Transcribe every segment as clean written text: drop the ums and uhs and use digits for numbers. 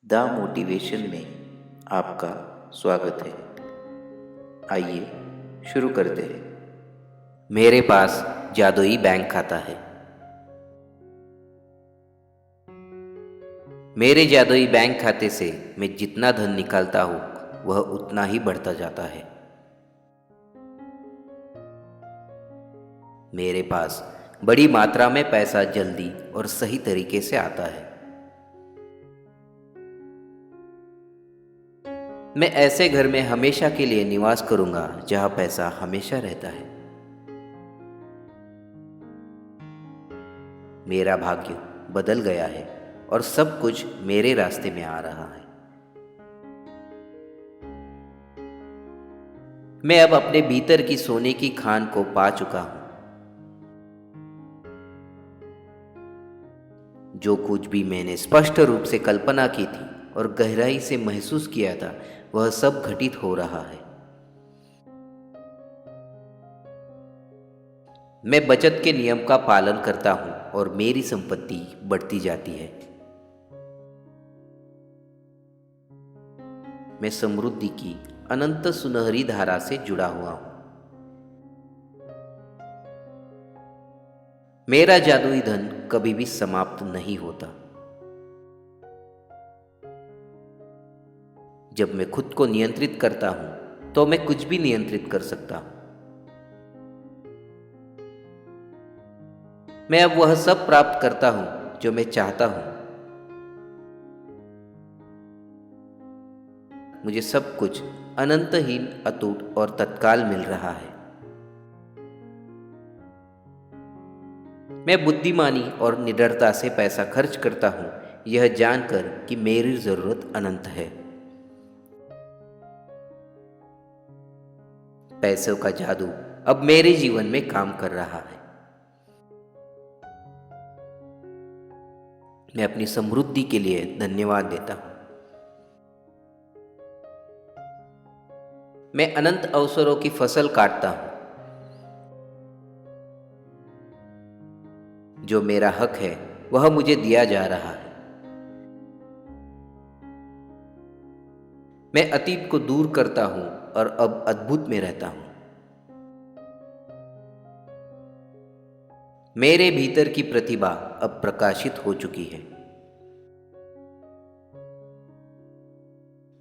The motivation में आपका स्वागत है। आइए शुरू करते हैं। मेरे पास जादुई बैंक खाता है। मेरे जादुई बैंक खाते से मैं जितना धन निकालता हूँ वह उतना ही बढ़ता जाता है। मेरे पास बड़ी मात्रा में पैसा जल्दी और सही तरीके से आता है। मैं ऐसे घर में हमेशा के लिए निवास करूंगा जहां पैसा हमेशा रहता है। मेरा भाग्य बदल गया है और सब कुछ मेरे रास्ते में आ रहा है। मैं अब अपने भीतर की सोने की खान को पा चुका हूं। जो कुछ भी मैंने स्पष्ट रूप से कल्पना की थी और गहराई से महसूस किया था वह सब घटित हो रहा है। मैं बचत के नियम का पालन करता हूं और मेरी संपत्ति बढ़ती जाती है। मैं समृद्धि की अनंत सुनहरी धारा से जुड़ा हुआ हूं। मेरा जादुई धन कभी भी समाप्त नहीं होता। जब मैं खुद को नियंत्रित करता हूं तो मैं कुछ भी नियंत्रित कर सकता हूं। मैं अब वह सब प्राप्त करता हूं जो मैं चाहता हूं। मुझे सब कुछ अनंतहीन, अटूट और तत्काल मिल रहा है। मैं बुद्धिमानी और निडरता से पैसा खर्च करता हूं, यह जानकर कि मेरी जरूरत अनंत है। पैसों का जादू अब मेरे जीवन में काम कर रहा है। मैं अपनी समृद्धि के लिए धन्यवाद देता हूं। मैं अनंत अवसरों की फसल काटता हूं। जो मेरा हक है वह मुझे दिया जा रहा है। मैं अतीत को दूर करता हूं और अब अद्भुत में रहता हूं। मेरे भीतर की प्रतिभा अब प्रकाशित हो चुकी है।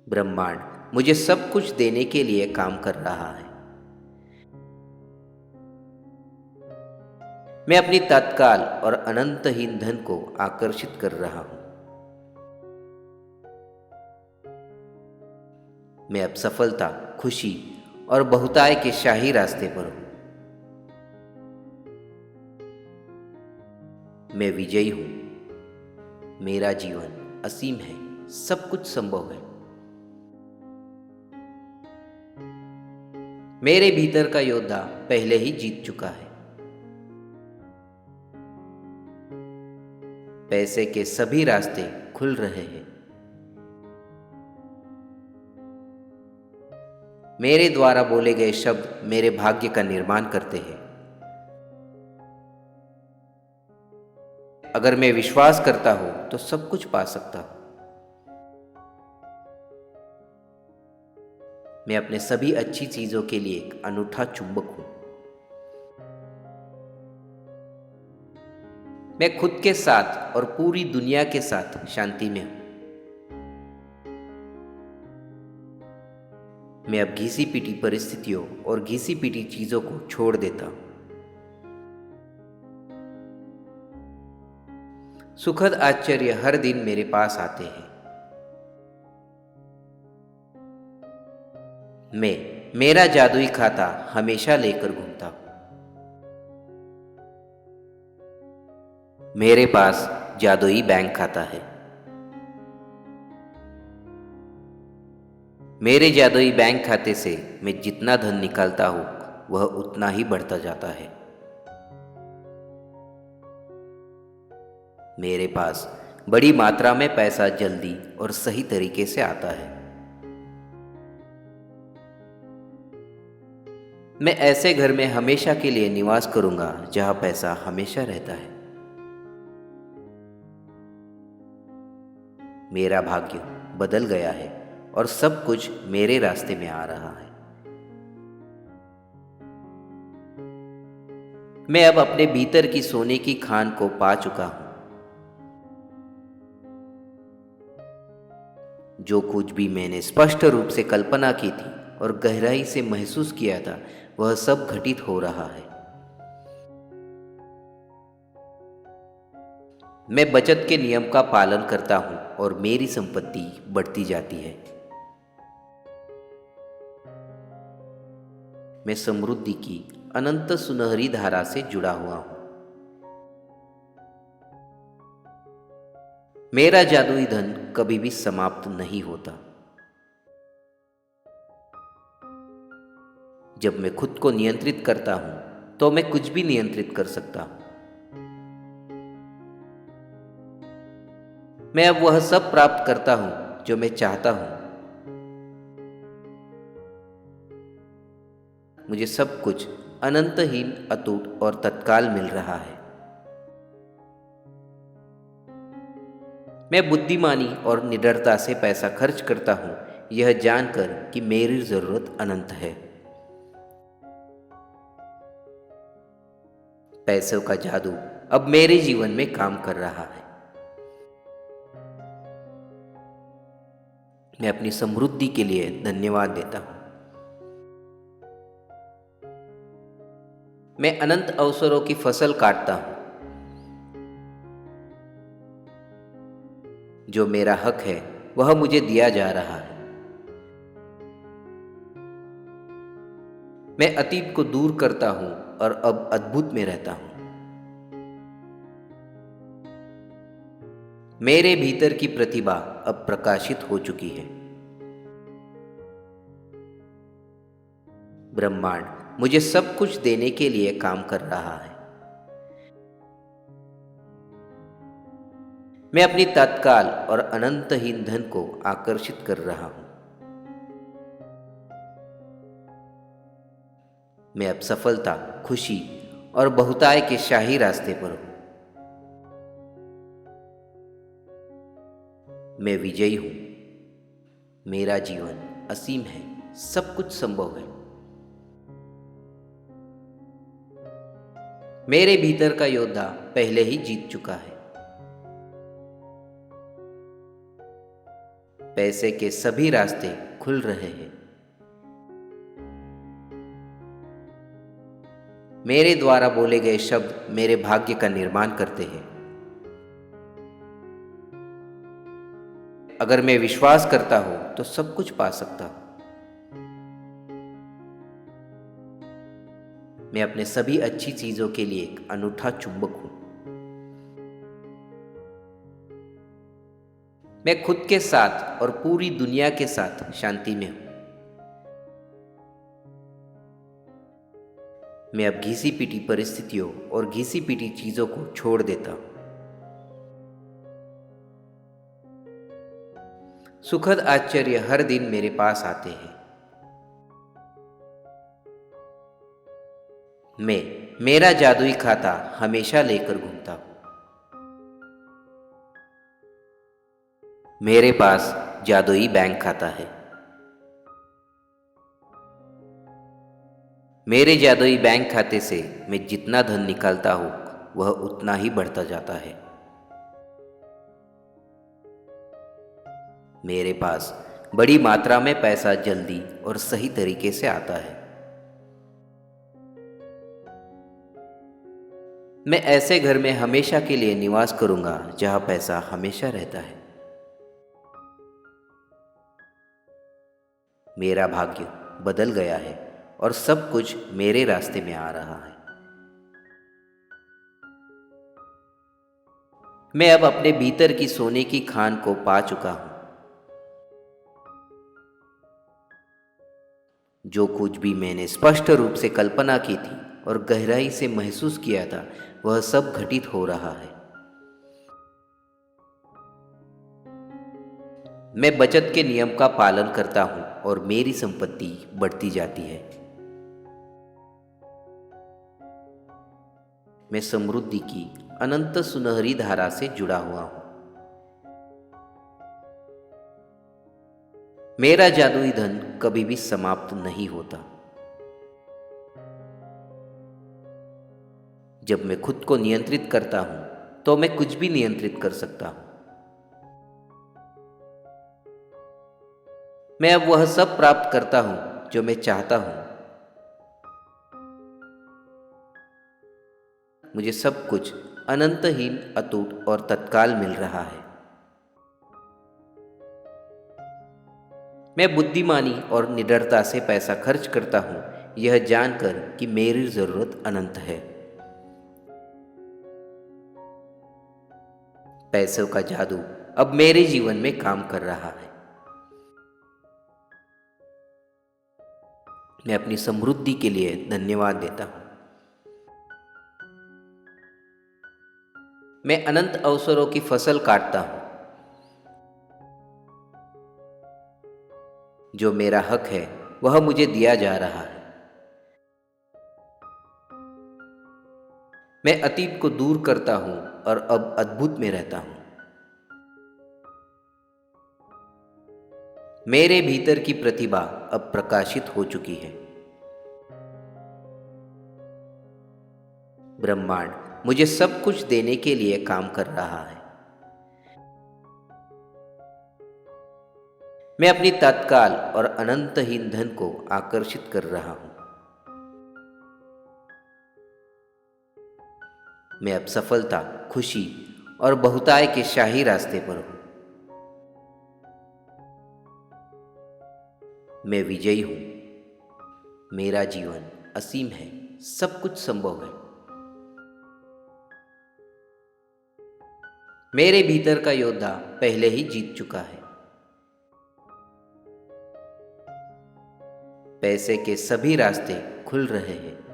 ब्रह्मांड मुझे सब कुछ देने के लिए काम कर रहा है। मैं अपनी तत्काल और अनंतहीन धन को आकर्षित कर रहा हूं। मैं अब सफलता, खुशी और बहुतायत के शाही रास्ते पर हूं। मैं विजयी हूं। मेरा जीवन असीम है, सब कुछ संभव है। मेरे भीतर का योद्धा पहले ही जीत चुका है। पैसे के सभी रास्ते खुल रहे हैं। मेरे द्वारा बोले गए शब्द मेरे भाग्य का निर्माण करते हैं। अगर मैं विश्वास करता हूं तो सब कुछ पा सकता हूं। मैं अपने सभी अच्छी चीजों के लिए एक अनूठा चुंबक हूं। मैं खुद के साथ और पूरी दुनिया के साथ शांति में हूं। मैं अब घिसी पिटी परिस्थितियों और घिसी पिटी चीजों को छोड़ देता हूं। सुखद आश्चर्य हर दिन मेरे पास आते हैं। मैं मेरा जादुई खाता हमेशा लेकर घूमता हूं। मेरे पास जादुई बैंक खाता है। मेरे जादुई बैंक खाते से मैं जितना धन निकालता हूं वह उतना ही बढ़ता जाता है। मेरे पास बड़ी मात्रा में पैसा जल्दी और सही तरीके से आता है। मैं ऐसे घर में हमेशा के लिए निवास करूंगा जहां पैसा हमेशा रहता है। मेरा भाग्य बदल गया है और सब कुछ मेरे रास्ते में आ रहा है। मैं अब अपने भीतर की सोने की खान को पा चुका हूं। जो कुछ भी मैंने स्पष्ट रूप से कल्पना की थी और गहराई से महसूस किया था, वह सब घटित हो रहा है। मैं बचत के नियम का पालन करता हूं और मेरी संपत्ति बढ़ती जाती है। मैं समृद्धि की अनंत सुनहरी धारा से जुड़ा हुआ हूं। मेरा जादुई धन कभी भी समाप्त नहीं होता। जब मैं खुद को नियंत्रित करता हूं, तो मैं कुछ भी नियंत्रित कर सकता हूं। मैं अब वह सब प्राप्त करता हूं जो मैं चाहता हूं। मुझे सब कुछ अनंतहीन, अटूट और तत्काल मिल रहा है। मैं बुद्धिमानी और निडरता से पैसा खर्च करता हूं, यह जानकर कि मेरी जरूरत अनंत है। पैसों का जादू अब मेरे जीवन में काम कर रहा है। मैं अपनी समृद्धि के लिए धन्यवाद देता हूं। मैं अनंत अवसरों की फसल काटता हूं। जो मेरा हक है वह मुझे दिया जा रहा है। मैं अतीत को दूर करता हूं और अब अद्भुत में रहता हूं। मेरे भीतर की प्रतिभा अब प्रकाशित हो चुकी है। ब्रह्मांड मुझे सब कुछ देने के लिए काम कर रहा है। मैं अपनी तत्काल और अनंतहीन धन को आकर्षित कर रहा हूं। मैं अब सफलता, खुशी और बहुतायत के शाही रास्ते पर हूं। मैं विजयी हूं। मेरा जीवन असीम है, सब कुछ संभव है। मेरे भीतर का योद्धा पहले ही जीत चुका है। पैसे के सभी रास्ते खुल रहे हैं। मेरे द्वारा बोले गए शब्द मेरे भाग्य का निर्माण करते हैं। अगर मैं विश्वास करता हूं तो सब कुछ पा सकता हूं। मैं अपने सभी अच्छी चीजों के लिए एक अनूठा चुंबक हूं। मैं खुद के साथ और पूरी दुनिया के साथ शांति में हूं। मैं अब घिसी पिटी परिस्थितियों और घिसी पिटी चीजों को छोड़ देता हूं। सुखद आश्चर्य हर दिन मेरे पास आते हैं। मैं मेरा जादुई खाता हमेशा लेकर घूमता हूं। मेरे पास जादुई बैंक खाता है। मेरे जादुई बैंक खाते से मैं जितना धन निकालता हूं, वह उतना ही बढ़ता जाता है। मेरे पास बड़ी मात्रा में पैसा जल्दी और सही तरीके से आता है। मैं ऐसे घर में हमेशा के लिए निवास करूंगा जहां पैसा हमेशा रहता है। मेरा भाग्य बदल गया है और सब कुछ मेरे रास्ते में आ रहा है। मैं अब अपने भीतर की सोने की खान को पा चुका हूं। जो कुछ भी मैंने स्पष्ट रूप से कल्पना की थी और गहराई से महसूस किया था, वह सब घटित हो रहा है। मैं बचत के नियम का पालन करता हूं और मेरी संपत्ति बढ़ती जाती है। मैं समृद्धि की अनंत सुनहरी धारा से जुड़ा हुआ हूं। मेरा जादुई धन कभी भी समाप्त नहीं होता। जब मैं खुद को नियंत्रित करता हूं, तो मैं कुछ भी नियंत्रित कर सकता हूं। मैं अब वह सब प्राप्त करता हूं जो मैं चाहता हूं। मुझे सब कुछ अनंतहीन, अटूट और तत्काल मिल रहा है। मैं बुद्धिमानी और निडरता से पैसा खर्च करता हूं, यह जानकर कि मेरी जरूरत अनंत है। पैसों का जादू अब मेरे जीवन में काम कर रहा है। मैं अपनी समृद्धि के लिए धन्यवाद देता हूं। मैं अनंत अवसरों की फसल काटता हूं। जो मेरा हक है वह मुझे दिया जा रहा है। मैं अतीत को दूर करता हूं और अब अद्भुत में रहता हूं। मेरे भीतर की प्रतिभा अब प्रकाशित हो चुकी है। ब्रह्मांड मुझे सब कुछ देने के लिए काम कर रहा है। मैं अपनी तत्काल और अनंतहीन धन को आकर्षित कर रहा हूं। मैं अब सफलता, खुशी और बहुतायत के शाही रास्ते पर हूं। मैं विजयी हूं। मेरा जीवन असीम है, सब कुछ संभव है। मेरे भीतर का योद्धा पहले ही जीत चुका है। पैसे के सभी रास्ते खुल रहे हैं।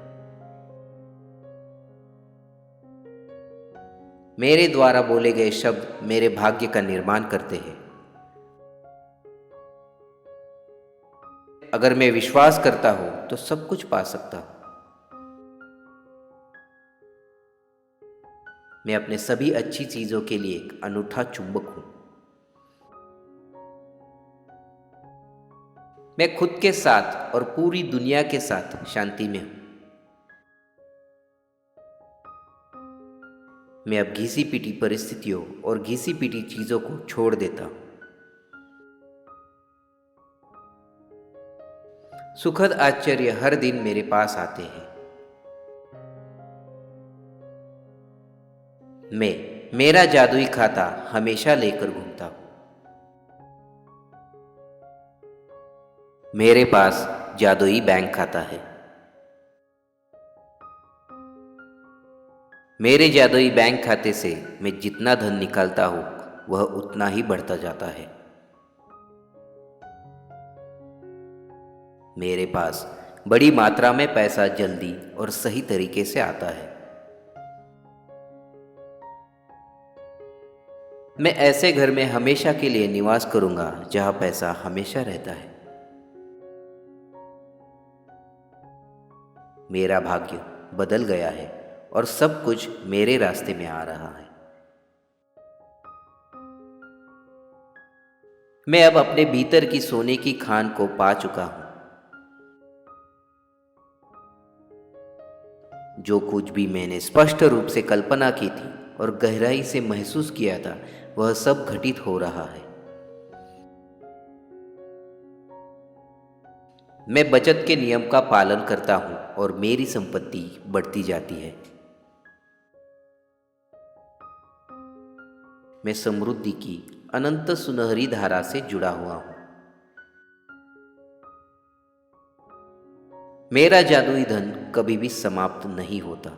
मेरे द्वारा बोले गए शब्द मेरे भाग्य का निर्माण करते हैं। अगर मैं विश्वास करता हूं तो सब कुछ पा सकता हूं। मैं अपने सभी अच्छी चीजों के लिए एक अनूठा चुंबक हूं। मैं खुद के साथ और पूरी दुनिया के साथ शांति में हूं। मैं अब घिसी पिटी परिस्थितियों और घिसी पिटी चीजों को छोड़ देता हूं। सुखद आश्चर्य हर दिन मेरे पास आते हैं। मैं मेरा जादुई खाता हमेशा लेकर घूमता हूं। मेरे पास जादुई बैंक खाता है। मेरे जादुई बैंक खाते से मैं जितना धन निकालता हूं वह उतना ही बढ़ता जाता है। मेरे पास बड़ी मात्रा में पैसा जल्दी और सही तरीके से आता है। मैं ऐसे घर में हमेशा के लिए निवास करूंगा जहां पैसा हमेशा रहता है। मेरा भाग्य बदल गया है और सब कुछ मेरे रास्ते में आ रहा है। मैं अब अपने भीतर की सोने की खान को पा चुका हूं। जो कुछ भी मैंने स्पष्ट रूप से कल्पना की थी और गहराई से महसूस किया था वह सब घटित हो रहा है। मैं बचत के नियम का पालन करता हूं और मेरी संपत्ति बढ़ती जाती है। मैं समृद्धि की अनंत सुनहरी धारा से जुड़ा हुआ हूं। मेरा जादुई धन कभी भी समाप्त नहीं होता।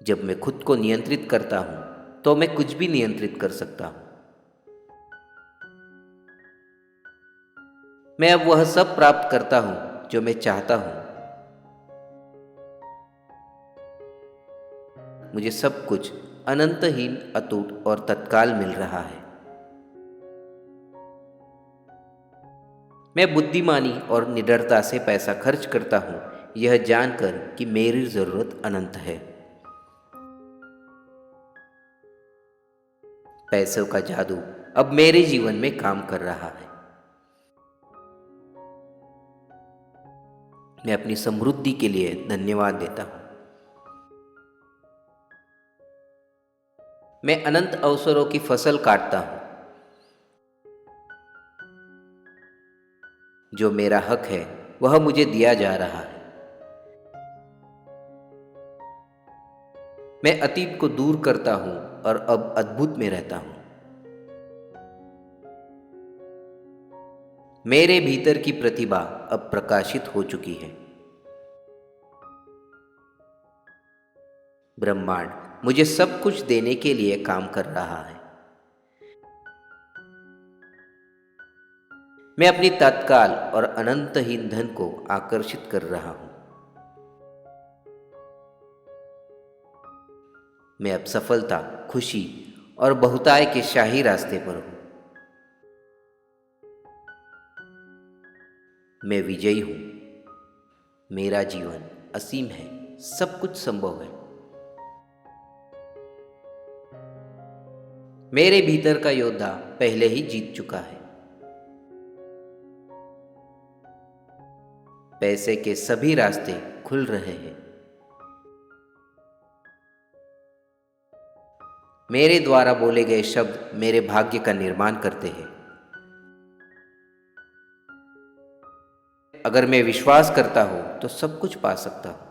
जब मैं खुद को नियंत्रित करता हूं, तो मैं कुछ भी नियंत्रित कर सकता हूं। मैं अब वह सब प्राप्त करता हूं जो मैं चाहता हूं। मुझे सब कुछ अनंतहीन, अटूट और तत्काल मिल रहा है। मैं बुद्धिमानी और निडरता से पैसा खर्च करता हूं, यह जानकर कि मेरी जरूरत अनंत है। पैसों का जादू अब मेरे जीवन में काम कर रहा है। मैं अपनी समृद्धि के लिए धन्यवाद देता हूँ। मैं अनंत अवसरों की फसल काटता हूँ। जो मेरा हक है वह मुझे दिया जा रहा है। मैं अतीत को दूर करता हूँ और अब अद्भुत में रहता हूँ। मेरे भीतर की प्रतिभा अब प्रकाशित हो चुकी है। ब्रह्मांड मुझे सब कुछ देने के लिए काम कर रहा है। मैं अपनी तत्काल और अनंतहीन धन को आकर्षित कर रहा हूं। मैं अब सफलता, खुशी और बहुताय के शाही रास्ते पर हूं। मैं विजयी हूं। मेरा जीवन असीम है, सब कुछ संभव है। मेरे भीतर का योद्धा पहले ही जीत चुका है। पैसे के सभी रास्ते खुल रहे हैं। मेरे द्वारा बोले गए शब्द मेरे भाग्य का निर्माण करते हैं। अगर मैं विश्वास करता हूं तो सब कुछ पा सकता हूं।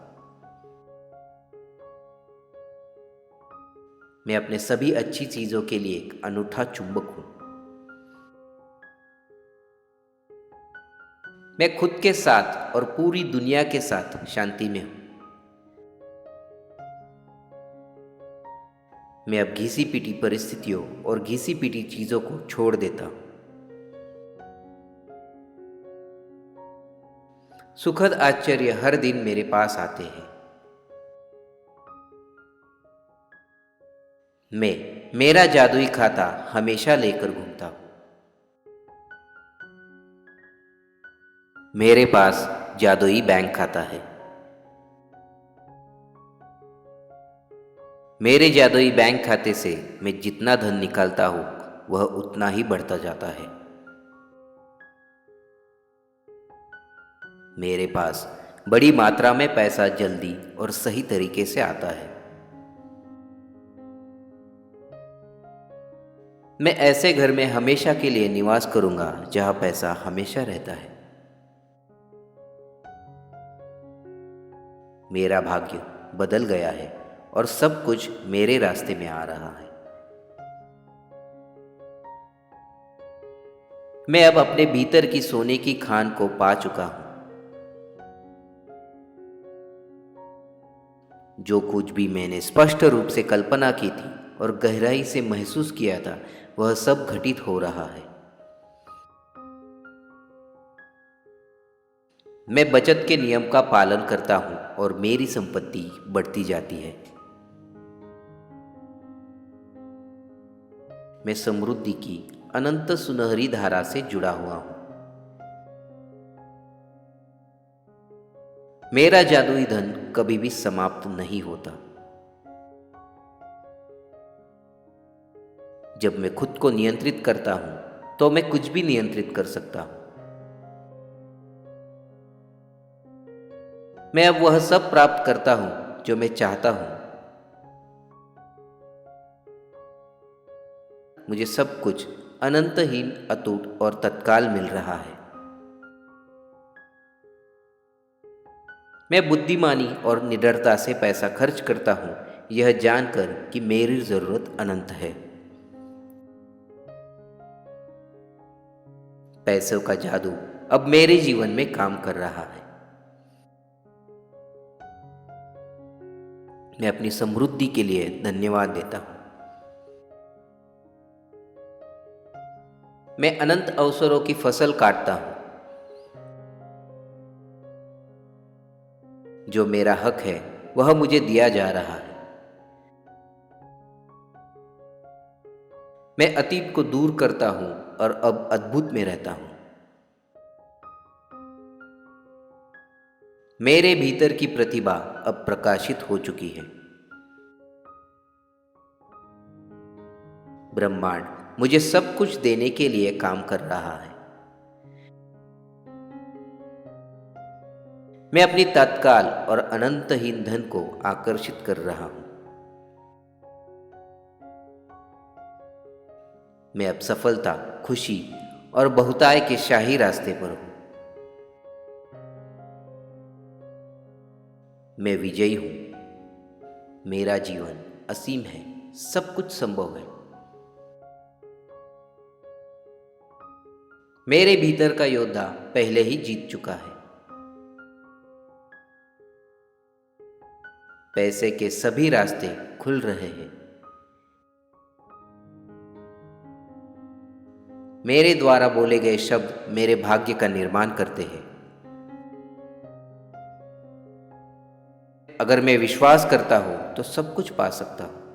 मैं अपने सभी अच्छी चीजों के लिए एक अनूठा चुंबक हूं। मैं खुद के साथ और पूरी दुनिया के साथ शांति में हूं। मैं अब घिसी पिटी परिस्थितियों और घिसी पिटी चीजों को छोड़ देता हूं। सुखद आश्चर्य हर दिन मेरे पास आते हैं। मैं मेरा जादुई खाता हमेशा लेकर घूमता हूं। मेरे पास जादुई बैंक खाता है। मेरे जादुई बैंक खाते से मैं जितना धन निकालता हूं वह उतना ही बढ़ता जाता है। मेरे पास बड़ी मात्रा में पैसा जल्दी और सही तरीके से आता है। मैं ऐसे घर में हमेशा के लिए निवास करूंगा जहां पैसा हमेशा रहता है। मेरा भाग्य बदल गया है और सब कुछ मेरे रास्ते में आ रहा है। मैं अब अपने भीतर की सोने की खान को पा चुका हूं। जो कुछ भी मैंने स्पष्ट रूप से कल्पना की थी और गहराई से महसूस किया था वह सब घटित हो रहा है। मैं बचत के नियम का पालन करता हूं और मेरी संपत्ति बढ़ती जाती है। मैं समृद्धि की अनंत सुनहरी धारा से जुड़ा हुआ हूं। मेरा जादुई धन कभी भी समाप्त नहीं होता। जब मैं खुद को नियंत्रित करता हूं तो मैं कुछ भी नियंत्रित कर सकता हूं। मैं अब वह सब प्राप्त करता हूं जो मैं चाहता हूं। मुझे सब कुछ अनंतहीन, अटूट और तत्काल मिल रहा है। मैं बुद्धिमानी और निडरता से पैसा खर्च करता हूं, यह जानकर कि मेरी जरूरत अनंत है। पैसों का जादू अब मेरे जीवन में काम कर रहा है। मैं अपनी समृद्धि के लिए धन्यवाद देता हूं। मैं अनंत अवसरों की फसल काटता हूं। जो मेरा हक है वह मुझे दिया जा रहा है। मैं अतीत को दूर करता हूं और अब अद्भुत में रहता हूं। मेरे भीतर की प्रतिभा अब प्रकाशित हो चुकी है। ब्रह्मांड मुझे सब कुछ देने के लिए काम कर रहा है। मैं अपनी तत्काल और अनंतहीन धन को आकर्षित कर रहा हूं। मैं अब सफलता, खुशी और बहुतायत के शाही रास्ते पर हूं। मैं विजयी हूं। मेरा जीवन असीम है, सब कुछ संभव है। मेरे भीतर का योद्धा पहले ही जीत चुका है। पैसे के सभी रास्ते खुल रहे हैं। मेरे द्वारा बोले गए शब्द मेरे भाग्य का निर्माण करते हैं। अगर मैं विश्वास करता हूं तो सब कुछ पा सकता हूं।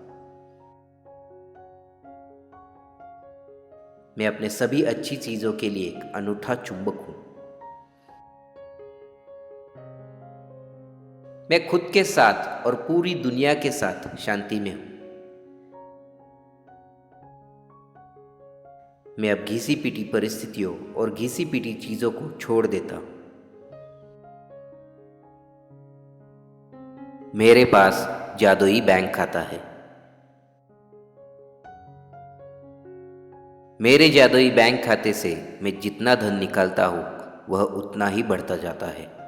मैं अपने सभी अच्छी चीजों के लिए एक अनूठा चुंबक हूं। मैं खुद के साथ और पूरी दुनिया के साथ शांति में हूं। मैं अब घिसी पिटी परिस्थितियों और घिसी पिटी चीजों को छोड़ देता हूं। मेरे पास जादुई बैंक खाता है। मेरे जादुई बैंक खाते से मैं जितना धन निकालता हूं वह उतना ही बढ़ता जाता है।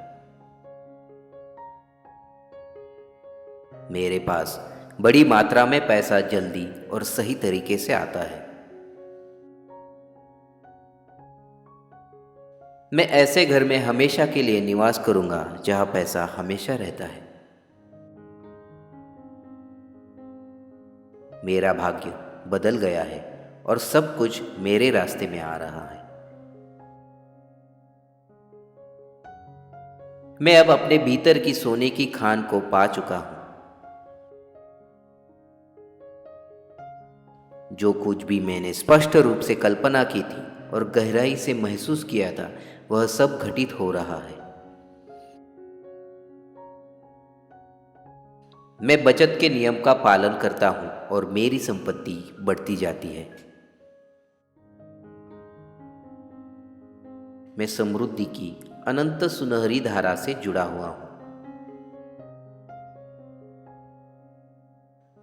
मेरे पास बड़ी मात्रा में पैसा जल्दी और सही तरीके से आता है। मैं ऐसे घर में हमेशा के लिए निवास करूंगा जहां पैसा हमेशा रहता है। मेरा भाग्य बदल गया है और सब कुछ मेरे रास्ते में आ रहा है। मैं अब अपने भीतर की सोने की खान को पा चुका हूं। जो कुछ भी मैंने स्पष्ट रूप से कल्पना की थी और गहराई से महसूस किया था वह सब घटित हो रहा है। मैं बचत के नियम का पालन करता हूं और मेरी संपत्ति बढ़ती जाती है। मैं समृद्धि की अनंत सुनहरी धारा से जुड़ा हुआ हूं।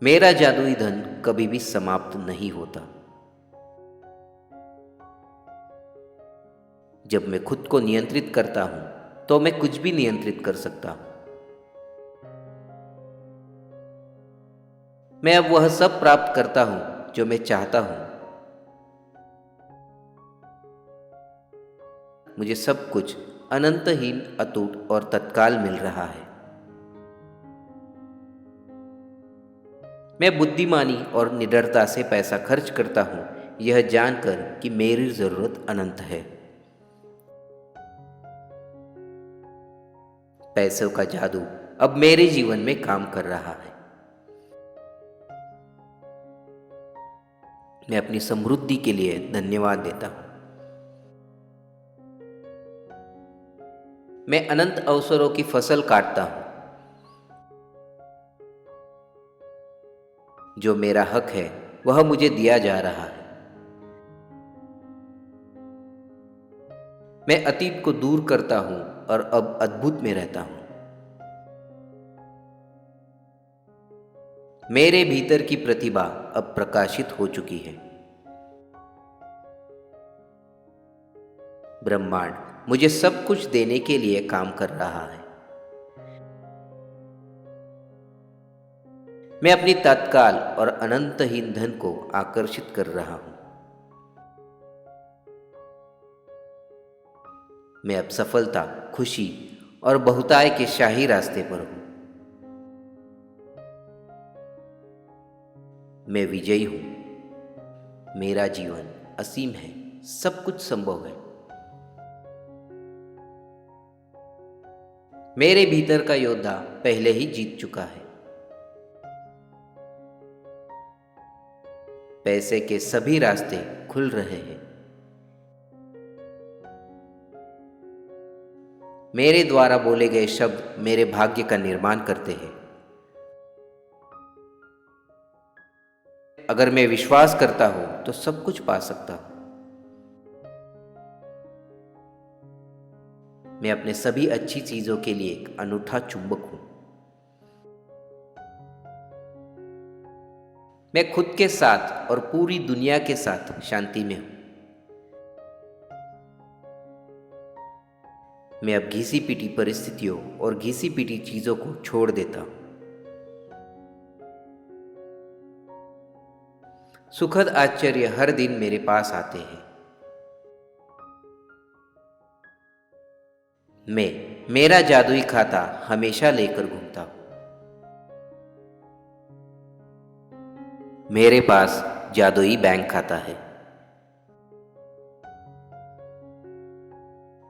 मेरा जादुई धन कभी भी समाप्त नहीं होता। जब मैं खुद को नियंत्रित करता हूं तो मैं कुछ भी नियंत्रित कर सकता हूं। मैं अब वह सब प्राप्त करता हूं जो मैं चाहता हूं। मुझे सब कुछ अनंतहीन, अटूट और तत्काल मिल रहा है। मैं बुद्धिमानी और निडरता से पैसा खर्च करता हूं, यह जानकर कि मेरी जरूरत अनंत है। पैसों का जादू अब मेरे जीवन में काम कर रहा है। मैं अपनी समृद्धि के लिए धन्यवाद देता हूं। मैं अनंत अवसरों की फसल काटता हूं। जो मेरा हक है वह मुझे दिया जा रहा है। मैं अतीत को दूर करता हूं और अब अद्भुत में रहता हूं। मेरे भीतर की प्रतिभा अब प्रकाशित हो चुकी है। ब्रह्मांड मुझे सब कुछ देने के लिए काम कर रहा है। मैं अपनी तत्काल और अनंतहीन धन को आकर्षित कर रहा हूं। मैं अब सफलता, खुशी और बहुतायत के शाही रास्ते पर हूं। मैं विजयी हूं। मेरा जीवन असीम है, सब कुछ संभव है। मेरे भीतर का योद्धा पहले ही जीत चुका है। पैसे के सभी रास्ते खुल रहे हैं। मेरे द्वारा बोले गए शब्द मेरे भाग्य का निर्माण करते हैं। अगर मैं विश्वास करता हूं तो सब कुछ पा सकता हूं। मैं अपने सभी अच्छी चीजों के लिए एक अनूठा चुंबक हूं। मैं खुद के साथ और पूरी दुनिया के साथ शांति में हूं। मैं अब घिसी पिटी परिस्थितियों और घिसी पिटी चीजों को छोड़ देता हूं। सुखद आश्चर्य हर दिन मेरे पास आते हैं। मैं मेरा जादुई खाता हमेशा लेकर घूमता हूं। मेरे पास जादुई बैंक खाता है।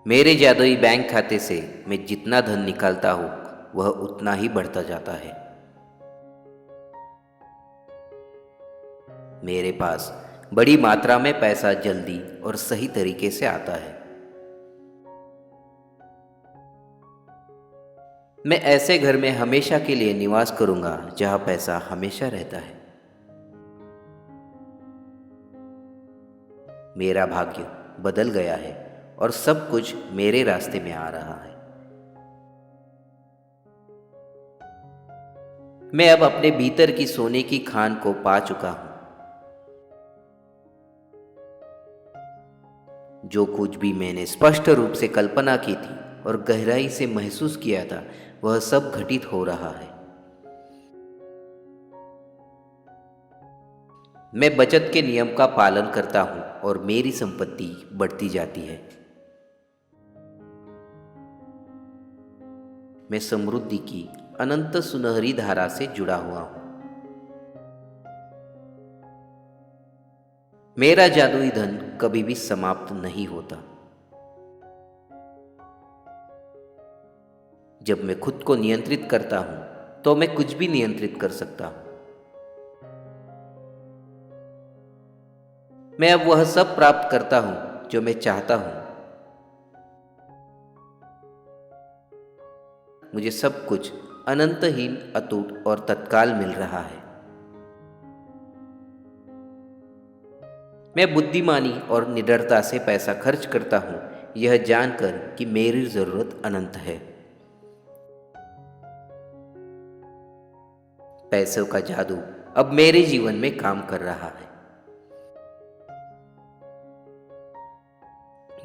मेरे जादुई बैंक खाते से मैं जितना धन निकालता हूं वह उतना ही बढ़ता जाता है। मेरे पास बड़ी मात्रा में पैसा जल्दी और सही तरीके से आता है। मैं ऐसे घर में हमेशा के लिए निवास करूंगा जहां पैसा हमेशा रहता है। मेरा भाग्य बदल गया है और सब कुछ मेरे रास्ते में आ रहा है। मैं अब अपने भीतर की सोने की खान को पा चुका हूं। जो कुछ भी मैंने स्पष्ट रूप से कल्पना की थी और गहराई से महसूस किया था वह सब घटित हो रहा है। मैं बचत के नियम का पालन करता हूं और मेरी संपत्ति बढ़ती जाती है। मैं समृद्धि की अनंत सुनहरी धारा से जुड़ा हुआ हूं। मेरा जादुई धन कभी भी समाप्त नहीं होता। जब मैं खुद को नियंत्रित करता हूं तो मैं कुछ भी नियंत्रित कर सकता हूं। मैं अब वह सब प्राप्त करता हूं जो मैं चाहता हूं। मुझे सब कुछ अनंतहीन, अटूट और तत्काल मिल रहा है। मैं बुद्धिमानी और निडरता से पैसा खर्च करता हूं, यह जानकर कि मेरी जरूरत अनंत है। पैसों का जादू अब मेरे जीवन में काम कर रहा है।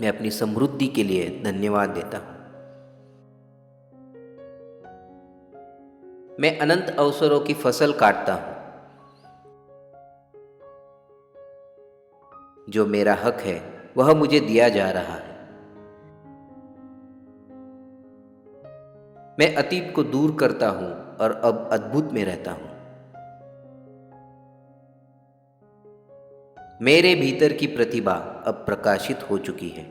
मैं अपनी समृद्धि के लिए धन्यवाद देता हूं। मैं अनंत अवसरों की फसल काटता हूं। जो मेरा हक है वह मुझे दिया जा रहा है। मैं अतीत को दूर करता हूं और अब अद्भुत में रहता हूं। मेरे भीतर की प्रतिभा अब प्रकाशित हो चुकी है।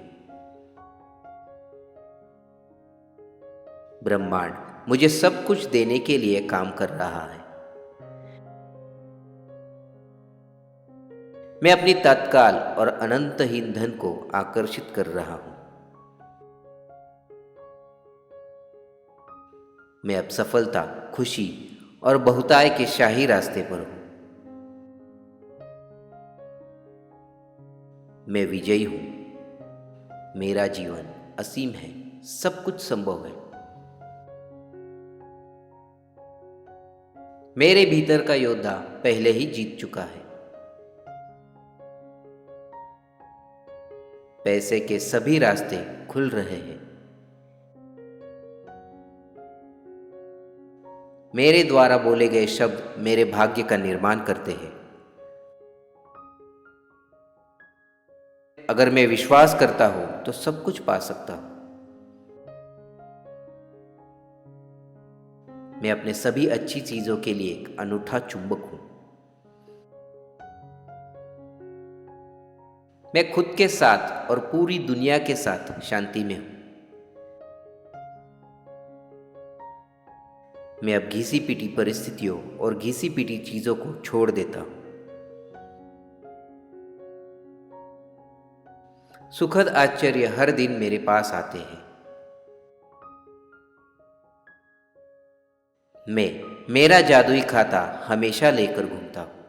ब्रह्मांड मुझे सब कुछ देने के लिए काम कर रहा है। मैं अपनी तत्काल और अनंतहीन धन को आकर्षित कर रहा हूं। मैं अब सफलता, खुशी और बहुतायत के शाही रास्ते पर हूं। मैं विजयी हूं। मेरा जीवन असीम है, सब कुछ संभव है। मेरे भीतर का योद्धा पहले ही जीत चुका है। पैसे के सभी रास्ते खुल रहे हैं। मेरे द्वारा बोले गए शब्द मेरे भाग्य का निर्माण करते हैं। अगर मैं विश्वास करता हूं तो सब कुछ पा सकता हूं। मैं अपने सभी अच्छी चीजों के लिए एक अनूठा चुंबक हूं। मैं खुद के साथ और पूरी दुनिया के साथ शांति में हूं। मैं अब घिसी पिटी परिस्थितियों और घिसी पिटी चीजों को छोड़ देता हूं। सुखद आश्चर्य हर दिन मेरे पास आते हैं। मैं मेरा जादुई खाता हमेशा लेकर घूमता हूं।